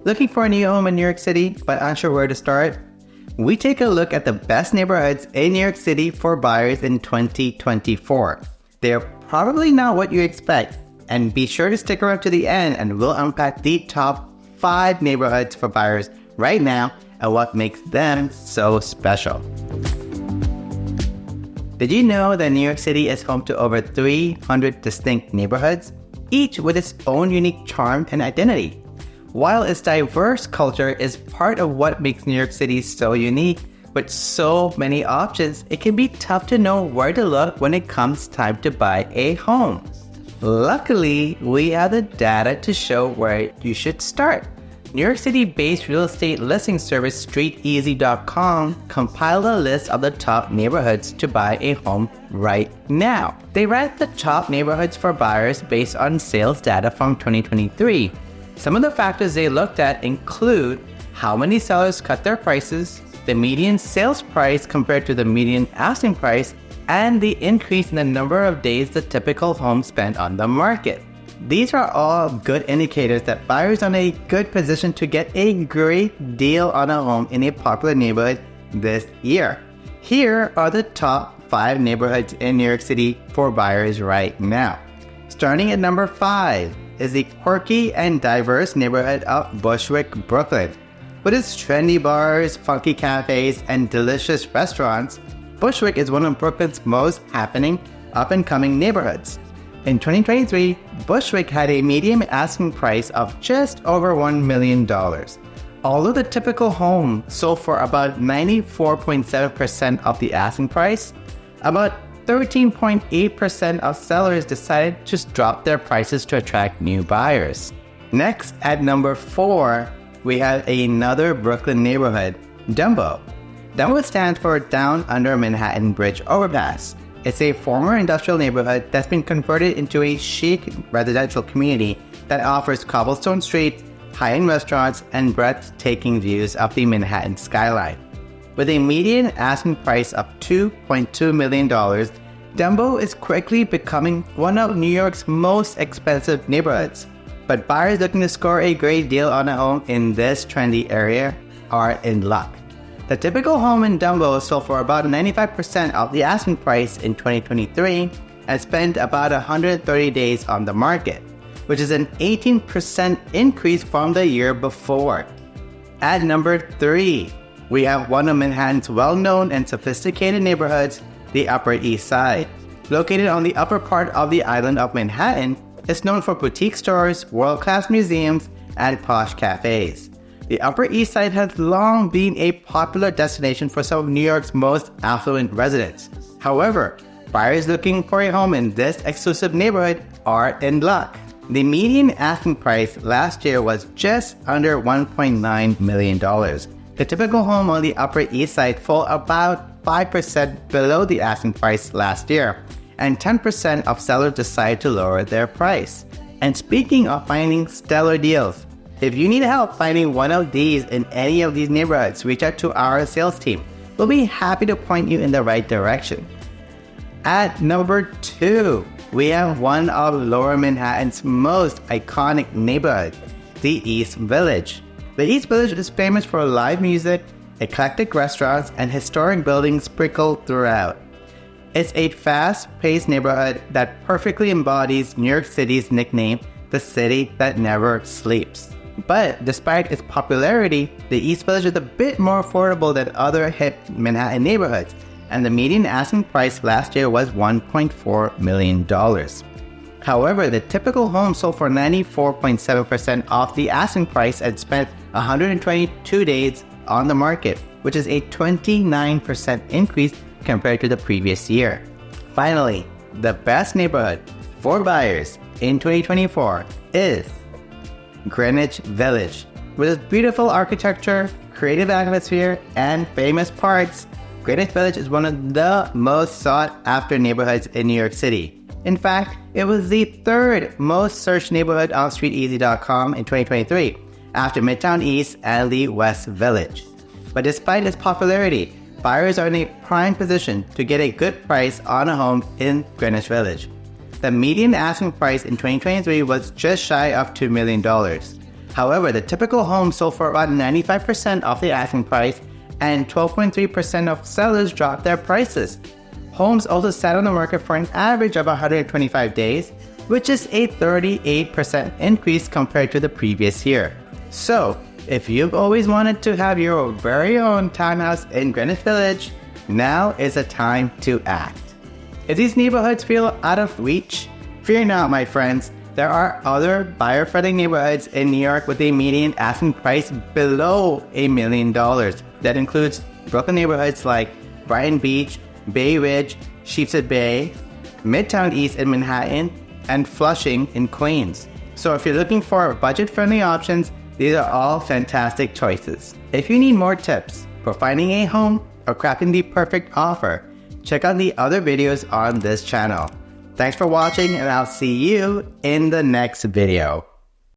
Looking for a new home in New York City but unsure where to start? We take a look at the best neighborhoods in New York City for buyers in 2024. They are probably not what you expect, and be sure to stick around to the end and we'll unpack the top 5 neighborhoods for buyers right now and what makes them so special. Did you know that New York City is home to over 300 distinct neighborhoods, each with its own unique charm and identity? While its diverse culture is part of what makes New York City so unique, with so many options, it can be tough to know where to look when it comes time to buy a home. Luckily, we have the data to show where you should start. New York City-based real estate listing service Streeteasy.com compiled a list of the top neighborhoods to buy a home right now. They ranked the top neighborhoods for buyers based on sales data from 2023. Some of the factors they looked at include how many sellers cut their prices, the median sales price compared to the median asking price, and the increase in the number of days the typical home spent on the market. These are all good indicators that buyers are in a good position to get a great deal on a home in a popular neighborhood this year. Here are the top 5 neighborhoods in New York City for buyers right now. Starting at number 5 is the quirky and diverse neighborhood of Bushwick, Brooklyn. With its trendy bars, funky cafes, and delicious restaurants, Bushwick is one of Brooklyn's most happening, up-and-coming neighborhoods. In 2023, Bushwick had a median asking price of just over $1 million. Although the typical home sold for about 94.7% of the asking price, about 13.8% of sellers decided to just drop their prices to attract new buyers. Next, at number 4, we have another Brooklyn neighborhood, Dumbo. Dumbo stands for Down Under Manhattan Bridge Overpass. It's a former industrial neighborhood that's been converted into a chic residential community that offers cobblestone streets, high-end restaurants, and breathtaking views of the Manhattan skyline. With a median asking price of $2.2 million, Dumbo is quickly becoming one of New York's most expensive neighborhoods. But buyers looking to score a great deal on a home in this trendy area are in luck. The typical home in Dumbo sold for about 95% of the asking price in 2023 and spent about 130 days on the market, which is an 18% increase from the year before. At number 3, we have one of Manhattan's well-known and sophisticated neighborhoods, the Upper East Side. Located on the upper part of the island of Manhattan, it's known for boutique stores, world-class museums, and posh cafes. The Upper East Side has long been a popular destination for some of New York's most affluent residents. However, buyers looking for a home in this exclusive neighborhood are in luck. The median asking price last year was just under $1.9 million. The typical home on the Upper East Side fell about 5% below the asking price last year, and 10% of sellers decided to lower their price. And speaking of finding stellar deals, if you need help finding one of these in any of these neighborhoods, reach out to our sales team. We'll be happy to point you in the right direction. At number 2, we have one of Lower Manhattan's most iconic neighborhoods, the East Village. The East Village is famous for live music, eclectic restaurants, and historic buildings sprinkled throughout. It's a fast-paced neighborhood that perfectly embodies New York City's nickname, the city that never sleeps. But despite its popularity, the East Village is a bit more affordable than other hip Manhattan neighborhoods, and the median asking price last year was $1.4 million. However, the typical home sold for 94.7% off the asking price and spent 122 days on the market, which is a 29% increase compared to the previous year. Finally, the best neighborhood for buyers in 2024 is Greenwich Village. With its beautiful architecture, creative atmosphere, and famous parks, Greenwich Village is one of the most sought-after neighborhoods in New York City. In fact, it was the 3rd most searched neighborhood on Streeteasy.com in 2023, after Midtown East and the West Village. But despite its popularity, buyers are in a prime position to get a good price on a home in Greenwich Village. The median asking price in 2023 was just shy of $2 million. However, the typical home sold for around 95% of the asking price, and 12.3% of sellers dropped their prices. Homes also sat on the market for an average of 125 days, which is a 38% increase compared to the previous year. So, if you've always wanted to have your very own townhouse in Greenwich Village, now is the time to act. If these neighborhoods feel out of reach, fear not, my friends. There are other buyer-friendly neighborhoods in New York with a median asking price below $1 million. That includes Brooklyn neighborhoods like Brighton Beach, Bay Ridge, Sheepshead Bay, Midtown East in Manhattan, and Flushing in Queens. So if you're looking for budget-friendly options, these are all fantastic choices. If you need more tips for finding a home or crafting the perfect offer, check out the other videos on this channel. Thanks for watching, and I'll see you in the next video.